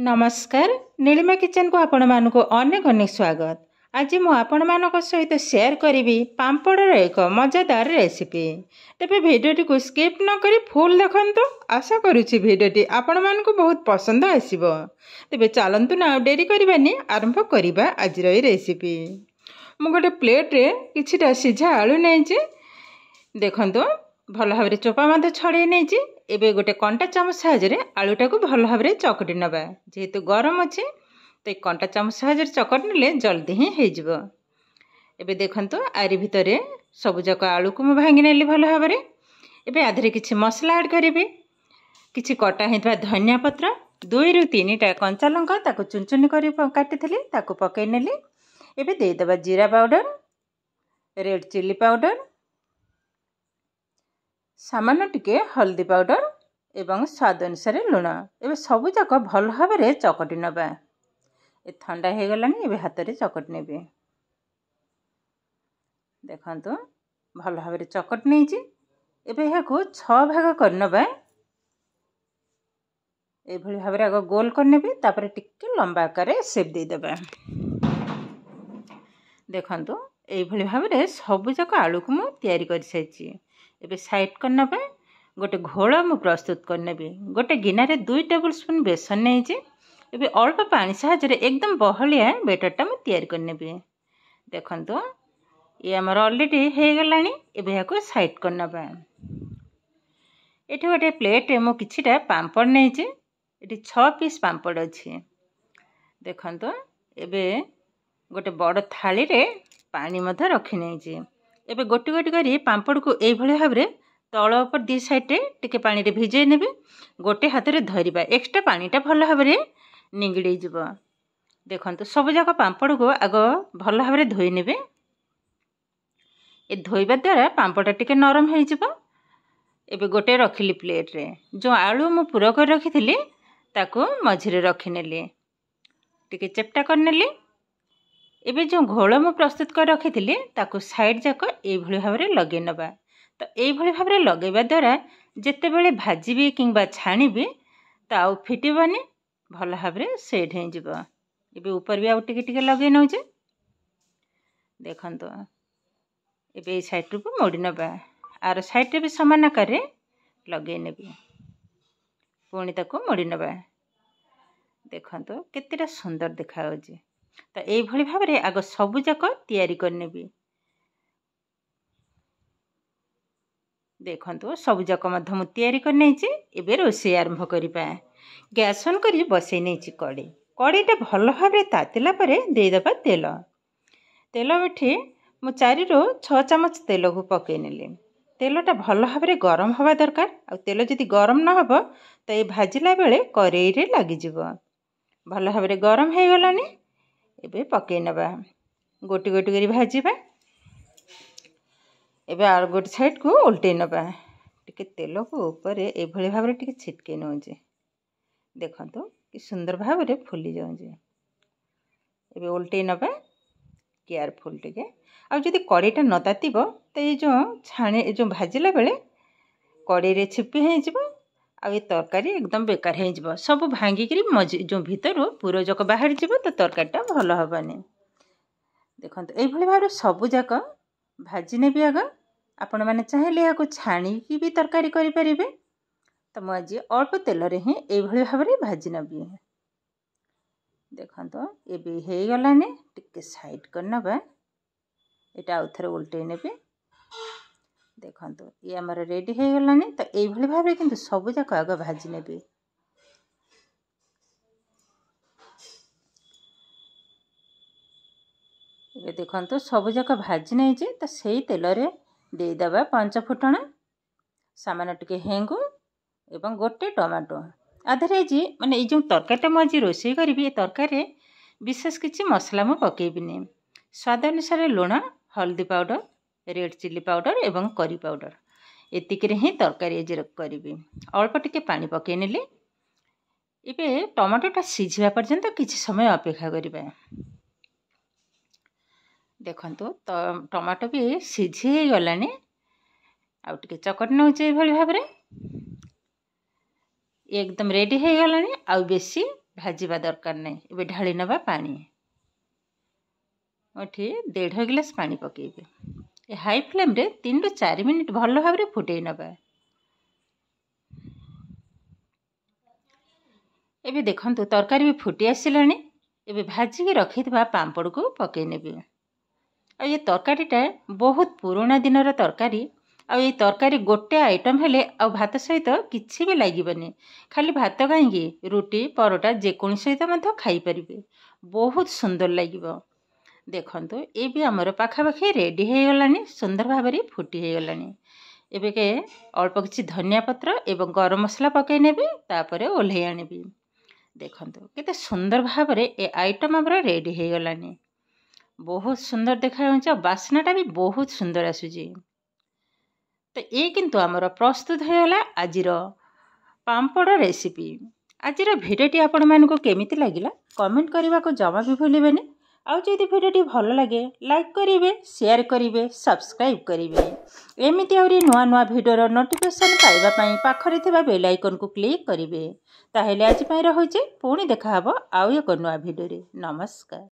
नमस्कार नीलिमा किचन को आपण मानक अनेक अनेक स्वागत। आज मु आपण मानक सहित शेयर करी पांपड़र एक मजादार रेसिपी। तेबे भिडियोटी को स्किप न करी फुल देखंतु। आशा करुछि भिडियोटी आपण मानक बहुत पसंद आसीबो। तेबे चलंतु ना डेरी करबानी आरंभ करिबा आज रे रेसिपी। मु गोटे प्लेट रे किछिटा सिझा आलू नेछि। देखंतु भल भाव चोपा मध्य छड़े नहीं। एबे गोटे कंटा चामच साहाय्य आलूटा को भल भाव चकटी नवा। जेहेतु गरम अच्छे तो कंटा चामच साहाय्य चकटी नेले जल्दी ही हो। एबे देखंतु आरी भितर सबुजाक आलू को भांगी नेली भल भाव। एबे आधे किछि मसला ऐड करी। किछि कटा होइतबा धनिया पत्र 2 ରୁ 3टा कंचा लंका ताको चुनचुनी करी काटिथिली ताको पकई नेली। एबे दे देबा जीरा पाउडर, रेड चिली पाउडर, सामान्य टिके हल्दी पाउडर एवं स्वाद अनुसार लुण। एबे सबु जाक भल भाव चकटी नबा। ए ठंडा हो गलानी। एबे हाथ रे चकटी नेबे। देखंतु भल भाव चकटी नेछि। एबे याको 6 भाग करनबा। ए भली भाव आग गोल करनेबे। तापर टिके लंबा आकार शेप दे देबा। देखंतु ए भली भाव सबु जाक आलू को मु तैयारी कर साइछि। एबे साइड करना पे गोटे घोल मु प्रस्तुत करनेबी। गोटे गिनारे 2 टेबल स्पून बेसन नहीं। एबे अल्प पानी साहाय्य एकदम बहलिया बेटरटा मु तैयारी करनेबी। देखंतु ये हमर ऑलरेडी हे गलानी। एबे याको साइड करना बा। एठी गोटे प्लेट मु किछिटा पांपड़ नहीं। एठी 6 पीस पांपड़ अछि। देखंतु एबे गोटे बड़ थाली रे पानी मध्य रखि नहीं। एबे गोटी गोटी करी पांपड़ को ए भली भाव तल ऊपर 2 साइड टिके पानी रे भिजै नेबे। गोटे हाथ रे धरिबा। एक्स्ट्रा पानीटा भल भाव निंगिड़ी जिवो। देखंतु सब जाक पांपड़ को आग भल भाव धोई नेबे। ए धोइबा द्वारा पांपड़टा टिके नरम हो जिवो। एबे गोटे रखिली प्लेट रे। जो आलू मु पूरा कर रखिथिली ताको मझी रे रखि नेली। टिके चेप्टा कर नेली। एबे जो घोल मु प्रस्तुत कर रखिथिली ताको साइड जाक ए भली भाव लगे नबा। तो ए भली भाव लगेबा द्वारा जेते बेले भाजीबी किंबा छाणीबी तो आउ फिटिबनी भल भाव सेट हो जिवो। एबे ऊपर भी आउ टिके टिके लगे नउजे। देखंतु एबे ए साइड को मोड़ी नबा। आर साइड रे भी समान आकार लगे नेबी। पुणी ताको मोड़ी नबा। देखंतु केतेटा सुंदर देखा होजी। तो ये भली भाव आग सबु जाक तैयारी करनेबी। देखंतु सबु जाक मध्य मु तैयारी करने। एबे रोषे आरंभ करिबा। गैस ऑन करी बसई नेछि कड़ी। कड़ीटा भल भाव तातिला परे दे देबा तेल। तेल मिठी मु 4 ରୁ 6 चामच तेल को पकई नेली। तेलटा भल भाव गरम हवा दरकार। आ तेल जदि गरम न हबो तो ये भाजिला बेले करेई रे लागि जिवो। भल भाव गरम हो गलानी। एबे पकई नबा। गोटी गोटी करी भाजीबा। एबे आर गोटे साइड को उल्टे नबा। टिके तेल को ऊपर ए भली भाव टिके छिटके नउजे। देखंतु कि सुंदर भाव फुली जाउजे। एबे उल्टे नबा केयरफुल टिके। आ जदि कड़ीटा न तातिबो तो ये जो छाणे जो भाजिला बेले कड़ी रे छिपी हे जिवो। आ ये तरकारी एकदम बेकार हो जिवो। सब भांगी करी मझी जो भीतर पूरा जक बाहर जिवो तो तरकारीटा भल हबनी। देखंतु ए भली भाव सबु जाक भाजी नेबी। आग आपण माने चाहेले याको छाणी की भी तरकारी करि परिबे। तो मु आज अल्प तेल रे ही ए भली भाव भाजी नेबी। देखंतु एबे हे गलाने टिके साइड करनबा। एटा आउथरे उल्टे नेबे। देखंतु ये हमर रेडी हो गलाने। तो ए भली भाव किंतु सबु जाक आग भाजी नेबी। ये देखंतु सबु जाक भाजी नहीं। तो सही तेल रे दे देबा 5 फुटण, सामान्य टिके हेंगु एवं गोटे टमाटो। आधरे जी माने ए जो तरकारीटा मु आज रोषे करिबी। ए तरकारी विशेष किछि मसला मु पकेइबिनी। स्वाद अनुसार लुण, हल्दी पाउडर, रेड चिली पाउडर एवं करी पाउडर एतिक रे ही तरकारी आज करिबी। अल्प टिके पानी पकई नेली। एबे टमाटोटा सिझिबा पर्यंत किछि समय अपेक्षा करिबा। देखंतु तो टमाटो भी सिझी गलानी। आउ टिके चकट नउचे भली भाव एकदम रेडी हो गलानी। आउ बेसी भाजिबा दरकार नहीं। एबे ढाली नबा पानी। एठी 1.5 गिलास पानी पकेबे। ए हाई फ्लेम रे 3 ରୁ 4 मिनिट भल भाव रे फुटेई नबा। एबे देखंतु तरकारी भी फुटी आसिलानी। एबे भाजिकी रखिथिबा पांपड़ को पकेई नेबे। आ ये तरकारीटा बहुत पुराना दिनर तरकारी। आ ये तरकारी गोटे आइटम हेले आ भात सहित किछि भी लागिबनी। खाली भात काईकी रुटी परोटा जेकोनी सहित मध्य खाई परिबे। बहुत सुंदर लागिबो। देखंतु ए भी हमर पाखापाखी रेडी हे गलानी। सुंदर भाबरी फुटी हे गलानी। एबे के अल्प किछि धनिया पत्र एवं गरम मसला पकेई नेबे। तापरे ओल्हेई आनिबे। देखंतु केते सुंदर भाबरे ए आइटम हमर रेडी हे गलानी। बहुत सुंदर देखा जाउछ। बास्नाटा भी बहुत सुंदर आसुची। तो ये किंतु आमर प्रस्तुत होगला आजिर पांपड़ रेसिपी। आजिर भिडियोटी आपण मानक केमिति लागिला कमेंट करने को जमा भी भूलिबेनी। आउ जदि भिडियोटी भल लगे लाइक करिवे, शेयर करिवे, सब्सक्राइब करिवे। एमिति आउरी नुआ नुआ भिडियोर नोटिफिकेशन पाइबा पई पाखरे थिबा बेल आइकन को क्लिक करिवे। ताहेले आज पई रहुचे पुणी देखा हबो आउ एक नुआ भिडियो रे। नमस्कार।